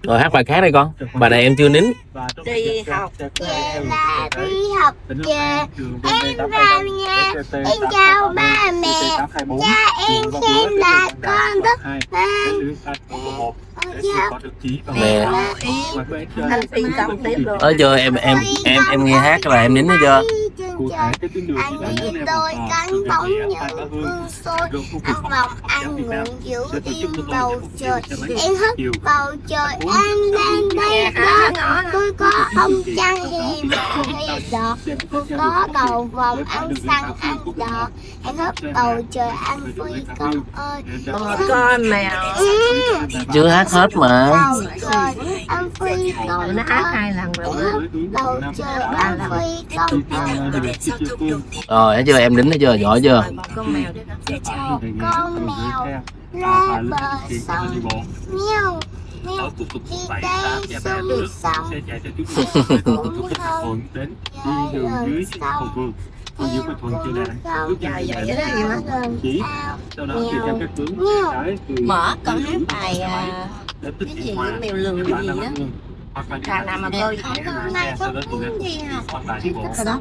Rồi hát bài khác đây con. Bài này em chưa nín. Đi học Về là đi học về. Em vào nhà, em chào ba mẹ. Cha em khen là con rất ngoan. Mẹ. anh phi công tiếp luôn. Giờ em nghe hát cái bài em nín hết chưa? Anh nhìn đôi cánh bóng những hương sôi. Ăn vòng ăn ngưỡng giữ im bầu trời. Em hất bầu trời anh lên đây đó. Tôi có ông trăng hi đỏ. Tôi có cầu vòng ăn xăng ăn đỏ. Em hất bầu trời anh phi công ơi. Con mèo. Chưa hát hết mà. Bầu trời anh phi công Nó hát 2 lần rồi đó. bầu trời anh phi công ơi. Rồi thấy chưa, em nín thấy chưa, giỏi chưa? Con mèo đi Một con mèo ra bờ sông meo meo đi đây sông sông cũng không dài gần sông em cũng không dài vậy đó gì mà. Mở con hát bài cái gì cái mèo lười gì đó. Thằng nào mà bơi hôm nay có muốn đi học cái đó.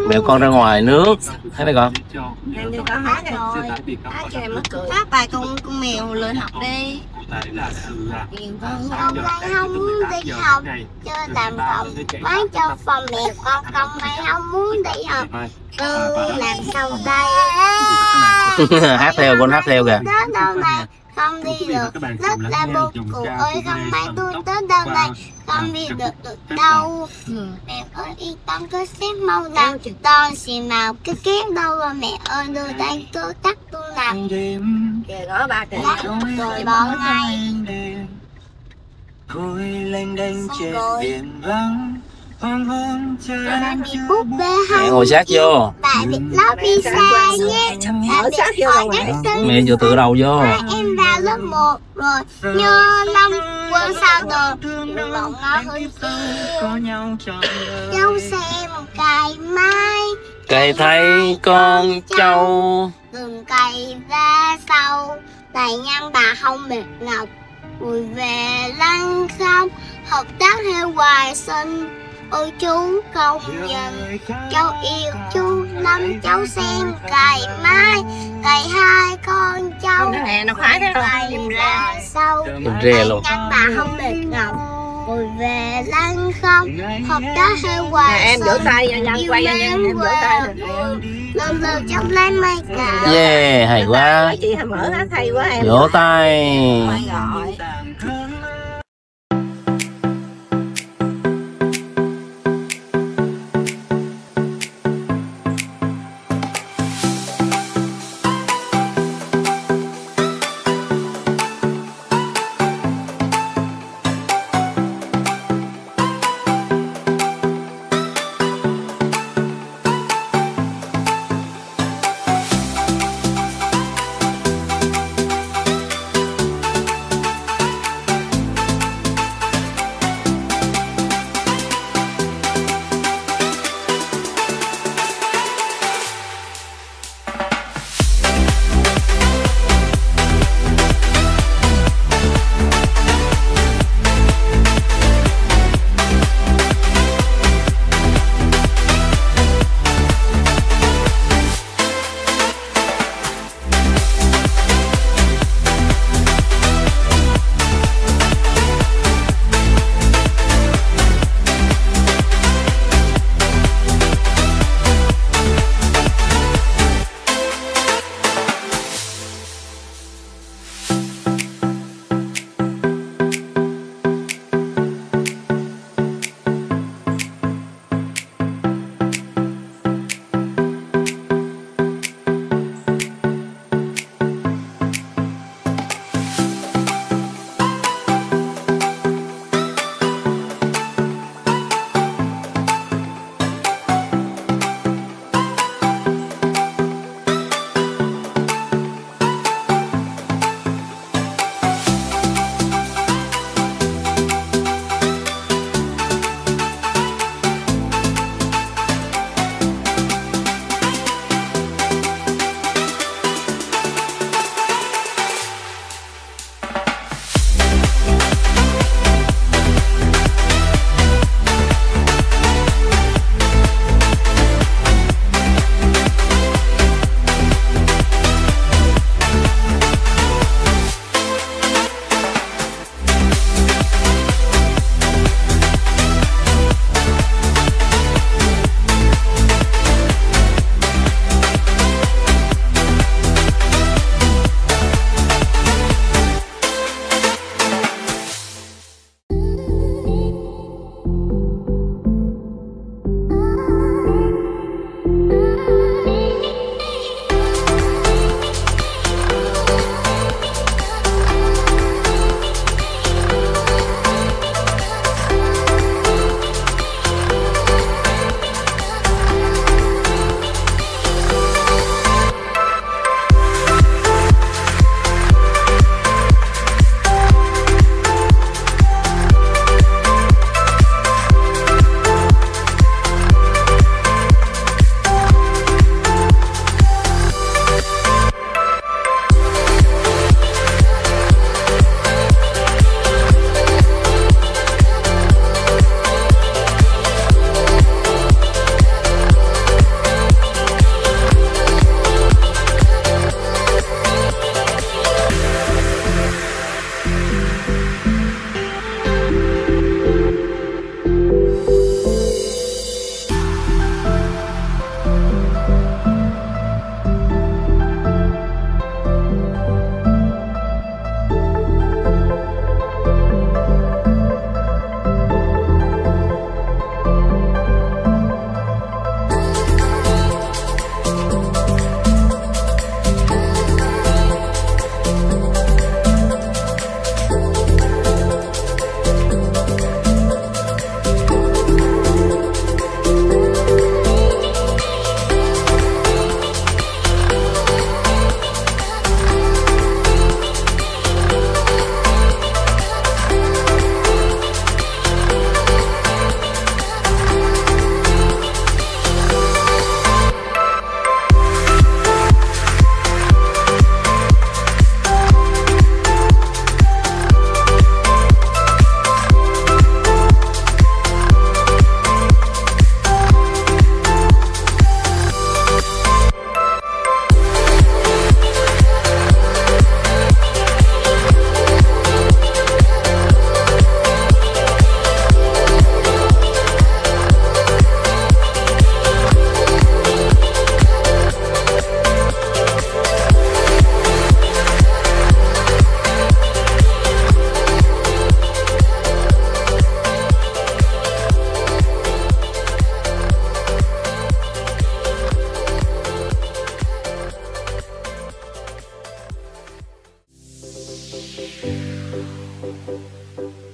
Mèo con ra ngoài nước. Thấy đây con. Em đi có hát rồi. Hát cho em nó cười. Hát bài con mèo lười học đi. Hôm nay không muốn đi học chơi làm phòng máy cho phòng mẹ con không mày không muốn đi học làm xong đây Hát theo con, hát theo kìa. tới đâu này không đi được rất là buồn cụ ơi không may tôi tới đâu này không đi được đâu mẹ ơi yên tâm cứ xếp mau nào con xì màu cái két đâu rồi mẹ ơi đưa tay cứ tắt tôi làm Kìa đó ba kìa. rồi bỏ ngay Thôi lênh đênh trên biển vắng hoang hôn chờ Bạn bị búp bê Mẹ không ngồi sát vô. Bạn bị nó đi xa nhé Bạn bị hỏi nhắc tin Mẹ vừa tựa đầu vô. Em vào lớp 1 rồi Nhớ năm quên sao được Bọn nó hơi có nhau trọn đời. Cháu xem cài mai Cày thấy con trâu. Đường cày ra sau Tài nhân bà không mệt ngọc Vui về lăng không Hợp tác theo hoài sinh Ôi chú công nhân Cháu yêu chú lắm Cháu xem cày mai Cày hai con cháu Nó nè nó khoái đó. Cày ra sau Em rè luôn. Nhân bà không mệt ngọc Vui về lăng không Hợp tác theo hoài Nè, em vỗ tay cho nhân quay cho nhân em vỗ tay rồi. Lần lượt trong lấy mây cả Yeah, hay quá. Nói chị mở hát hay quá em. Vỗ tay. Gọi. Bye.